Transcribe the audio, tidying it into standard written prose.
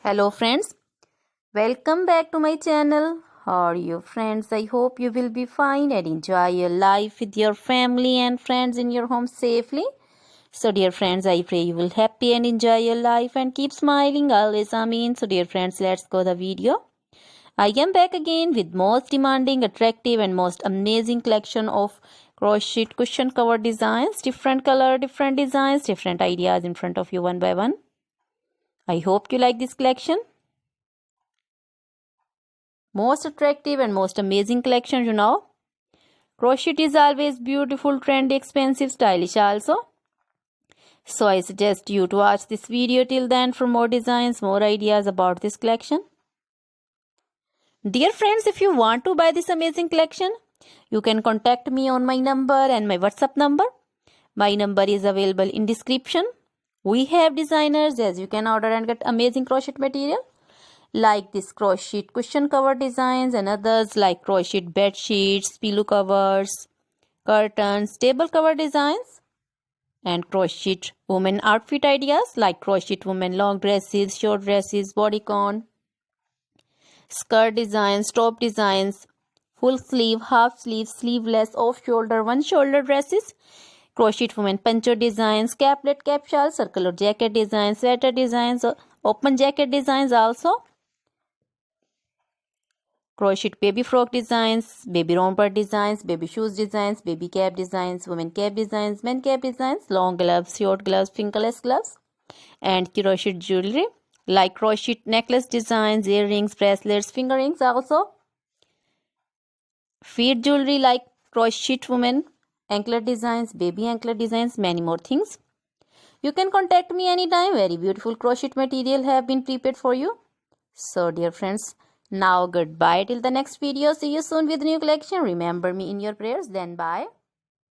Hello friends, welcome back to my channel. How are you friends? I hope you will be fine and enjoy your life with your family and friends in your home safely. So dear friends, I pray you will happy and enjoy your life and keep smiling always. Amen. So dear friends, let's go the video. I am back again with most demanding, attractive and most amazing collection of crochet cushion cover designs. Different color, different designs, different ideas in front of you one by one. I hope you like this collection. Most attractive and most amazing collection, you know. Crochet is always beautiful, trendy, expensive, stylish also. So I suggest you to watch this video till then for more designs, more ideas about this collection. Dear friends, if you want to buy this amazing collection, you can contact me on my number and my WhatsApp number. My number is available in description. We have designers as you can order and get amazing crochet material like this crochet cushion cover designs and others like crochet bed sheets, pillow covers, curtains, table cover designs, and crochet women outfit ideas like crochet women long dresses, short dresses, bodycon, skirt designs, top designs, full sleeve, half sleeve, sleeveless, off shoulder, one shoulder dresses, crochet women poncho designs, caplet, cap shawl, circular jacket designs, sweater designs, open jacket designs also. Crochet baby frock designs, baby romper designs, baby shoes designs, baby cap designs, women cap designs, men cap designs, long gloves, short gloves, fingerless gloves, and crochet jewelry like crochet necklace designs, earrings, bracelets, finger rings also. Feet jewelry like crochet women anklet designs, baby anklet designs, many more things. You can contact me anytime. Very beautiful crochet material have been prepared for you. So dear friends, now goodbye till the next video. See you soon with new collection. Remember me in your prayers. Then bye.